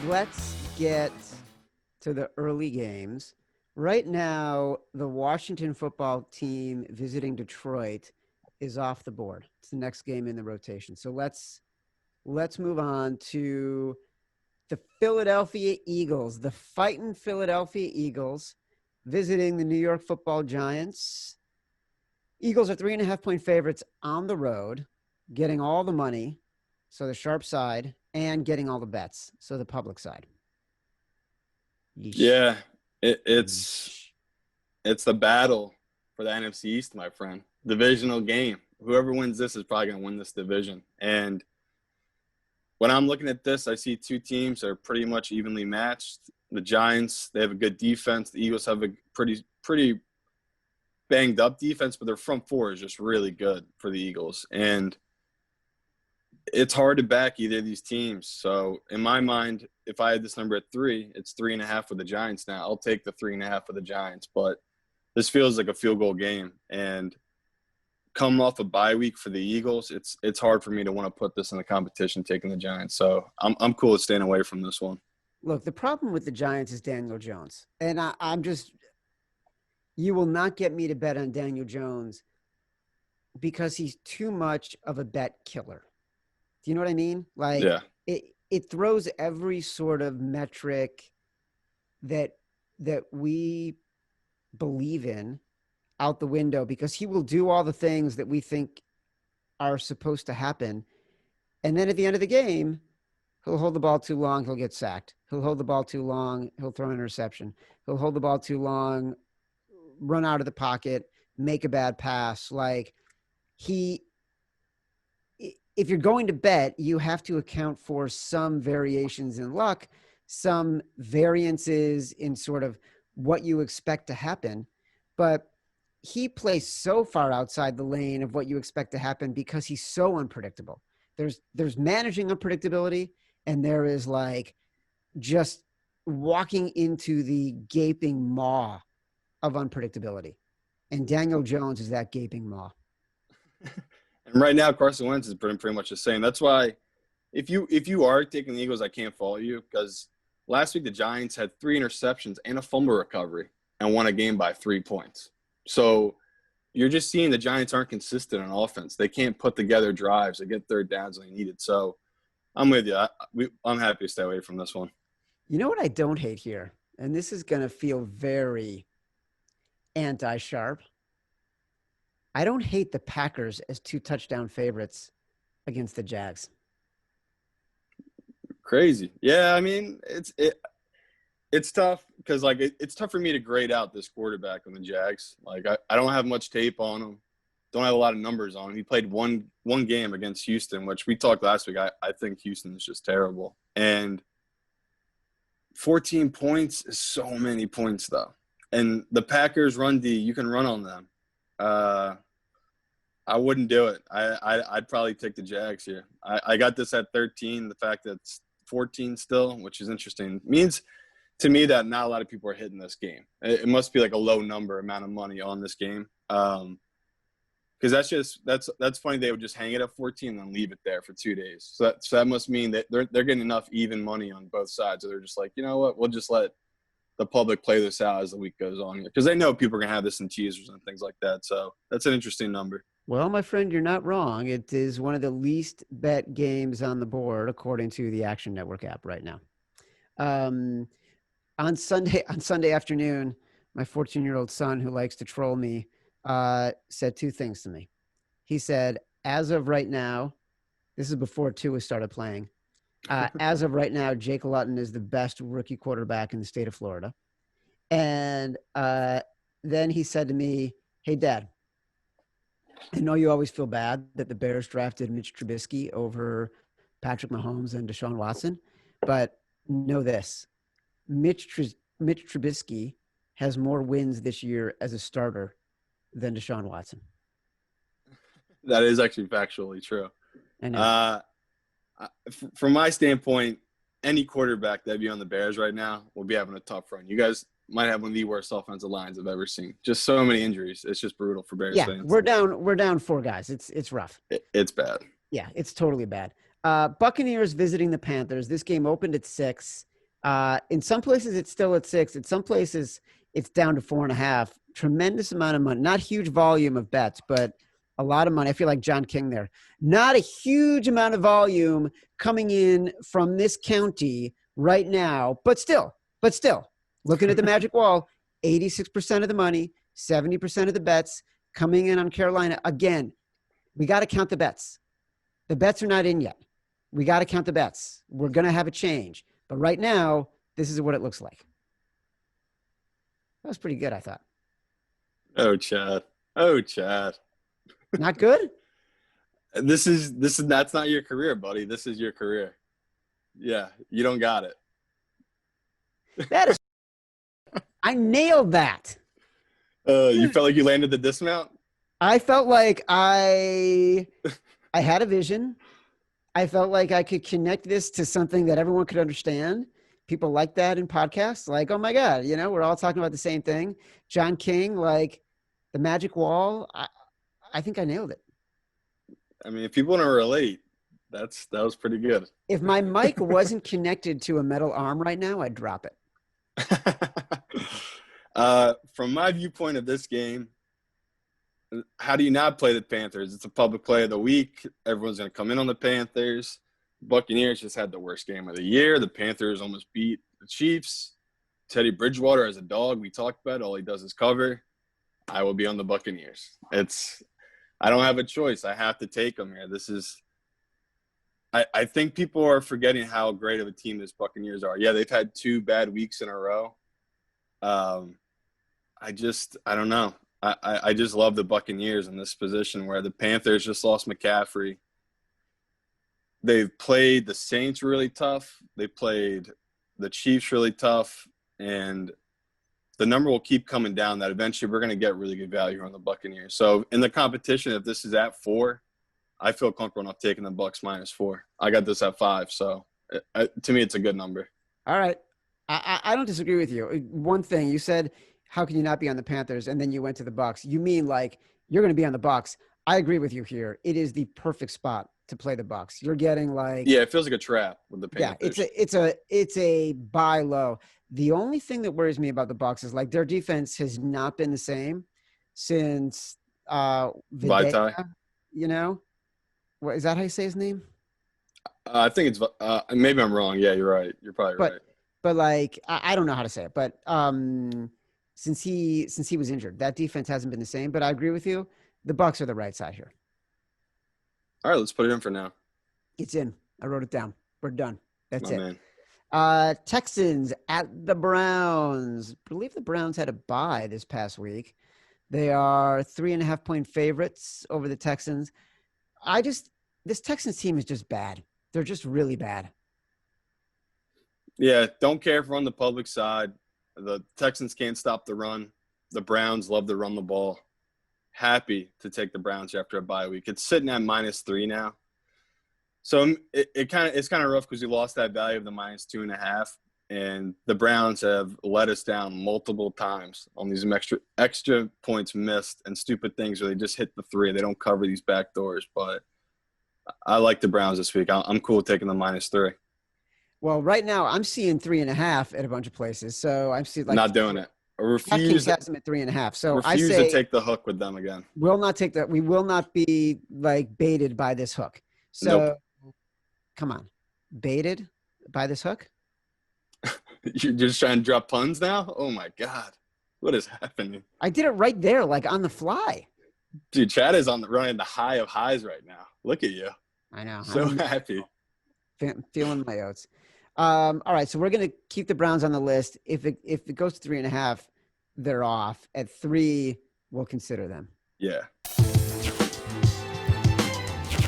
let's get to the early games. Right now, the Washington football team visiting Detroit is off the board. It's the next game in the rotation. So let's move on to the Philadelphia Eagles, the fighting Philadelphia Eagles visiting the New York Football Giants. Eagles are 3.5-point favorites on the road, getting all the money, so the sharp side, and getting all the bets, so the public side. Yeesh. Yeah, it's the battle for the NFC East, my friend. Divisional game. Whoever wins this is probably going to win this division. And when I'm looking at this, I see two teams that are pretty much evenly matched. The Giants, they have a good defense. The Eagles have a pretty banged up defense, but their front four is just really good for the Eagles. And it's hard to back either of these teams. So in my mind, if I had this number at 3, it's 3.5 with the Giants now. I'll take the 3.5 with the Giants, but this feels like a field goal game. And coming off a bye week for the Eagles, it's hard for me to want to put this in the competition taking the Giants. So I'm cool with staying away from this one. Look, the problem with the Giants is Daniel Jones. And I'm just – you will not get me to bet on Daniel Jones because he's too much of a bet killer. Do you know what I mean? Like, yeah. It throws every sort of metric that we believe in out the window because he will do all the things that we think are supposed to happen. And then at the end of the game, he'll hold the ball too long, he'll get sacked. He'll hold the ball too long, he'll throw an interception. He'll hold the ball too long, run out of the pocket, make a bad pass. Like, if you're going to bet, you have to account for some variations in luck, some variances in sort of what you expect to happen. But he plays so far outside the lane of what you expect to happen because he's so unpredictable. There's managing unpredictability, and there is like just walking into the gaping maw of unpredictability. And Daniel Jones is that gaping maw. And right now, Carson Wentz is pretty much the same. That's why if you are taking the Eagles, I can't follow you because last week the Giants had 3 interceptions and a fumble recovery and won a game by 3 points. So you're just seeing the Giants aren't consistent on offense. They can't put together drives. They get third downs when they need it. So I'm with you. I'm happy to stay away from this one. You know what I don't hate here? And this is going to feel very anti-sharp. I don't hate the Packers as 2 touchdown favorites against the Jags. Crazy. Yeah, I mean, it's tough because, like, it's tough for me to grade out this quarterback on the Jags. Like, I don't have much tape on him. Don't have a lot of numbers on him. He played one game against Houston, which we talked last week. I think Houston is just terrible. And 14 points is so many points, though. And the Packers run D, you can run on them. I wouldn't do it. I'd probably take the Jags here. I got this at 13. The fact that it's 14 still, which is interesting, means to me that not a lot of people are hitting this game. It must be like a low number amount of money on this game. Because that's funny. They would just hang it at 14 and then leave it there for 2 days. So that must mean that they're getting enough even money on both sides. So they're just like, you know what, we'll just let the public play this out as the week goes on here because they know people are gonna have this in teasers and things like that. So that's an interesting number. Well, my friend, you're not wrong. It is one of the least bet games on the board according to the Action Network app right now. On Sunday afternoon, my 14-year-old son, who likes to troll me, said 2 things to me. He said, as of right now, this is before Tua started playing, as of right now, Jake Luton is the best rookie quarterback in the state of Florida. And then he said to me, hey, Dad, I know you always feel bad that the Bears drafted Mitch Trubisky over Patrick Mahomes and Deshaun Watson, but know this, Mitch Trubisky has more wins this year as a starter than Deshaun Watson. That is actually factually true. I know. From my standpoint, any quarterback that'd be on the Bears right now will be having a tough run. You guys might have one of the worst offensive lines I've ever seen. Just so many injuries. It's just brutal for Bears fans. We're down 4 guys. It's rough. It's bad. Yeah, it's totally bad. Buccaneers visiting the Panthers. This game opened at 6. In some places, it's still at 6. In some places, it's down to 4.5. Tremendous amount of money. Not huge volume of bets, but a lot of money. I feel like John King there. Not a huge amount of volume coming in from this county right now, but still, looking at the magic wall, 86% of the money, 70% of the bets coming in on Carolina. Again, we got to count the bets. The bets are not in yet. We got to count the bets. We're going to have a change. But right now, this is what it looks like. That was pretty good, I thought. Oh, Chad. Oh, Chad. Not good? That's not your career, buddy. This is your career. Yeah, you don't got it. That is I nailed that. You felt like you landed the dismount? I felt like I had a vision. I felt like I could connect this to something that everyone could understand. People like that in podcasts. Like, oh my God, we're all talking about the same thing. John King, like the magic wall. I think I nailed it. I mean, if people want to relate, that was pretty good. If my mic wasn't connected to a metal arm right now, I'd drop it. From my viewpoint of this game, how do you not play the Panthers? It's a public play of the week. Everyone's going to come in on the Panthers. Buccaneers just had the worst game of the year. The Panthers almost beat the Chiefs. Teddy Bridgewater as a dog, we talked about, all he does is cover. I will be on the Buccaneers. I don't have a choice. I have to take them here. I think people are forgetting how great of a team this Buccaneers are. Yeah, they've had 2 bad weeks in a row. I don't know. I just love the Buccaneers in this position where the Panthers just lost McCaffrey. They've played the Saints really tough. They played the Chiefs really tough. And the number will keep coming down that eventually we're going to get really good value on the Buccaneers. So in the competition, if this is at 4, I feel comfortable enough taking the Bucs -4. I got this at 5. So to me, it's a good number. All right. I don't disagree with you. One thing you said, how can you not be on the Panthers? And then you went to the Bucs. You mean like you're going to be on the Bucs. I agree with you here. It is the perfect spot to play the Bucs. You're getting like, yeah, it feels like a trap with the Panthers. Yeah, it's a buy low. The only thing that worries me about the Bucs is like their defense has not been the same since Vitae. What is that how you say his name? I think it's maybe I'm wrong. Yeah, you're right. You're probably right. But like I don't know how to say it. But since he was injured, that defense hasn't been the same. But I agree with you. The Bucs are the right side here. All right, let's put it in for now. It's in. I wrote it down. We're done. That's it. Man. Texans at the Browns. I believe the Browns had a bye this past week. They are 3.5-point favorites over the Texans. This Texans team is just bad. They're just really bad. Yeah, don't care if we're on the public side. The Texans can't stop the run. The Browns love to run the ball. Happy to take the Browns after a bye week. It's sitting at -3 now. So it's kind of rough because we lost that value of the -2.5, and the Browns have let us down multiple times on these extra points missed and stupid things where they just hit the 3. They don't cover these back doors, but I like the Browns this week. I'm cool with taking the -3. Well, right now I'm seeing 3.5 at a bunch of places, so I'm seeing not doing it. I refuse. Has them at 3.5. So refuse to take the hook with them again. Will not take that. We will not be like baited by this hook. So, nope. Come on, baited by this hook. You're just trying to drop puns now? Oh my God, what is happening? I did it right there, like on the fly. Dude, Chad is running the high of highs right now. Look at you. I know. So happy. Feeling my oats. All right, so we're gonna keep the Browns on the list. If it goes to 3.5, they're off. At 3, we'll consider them. Yeah.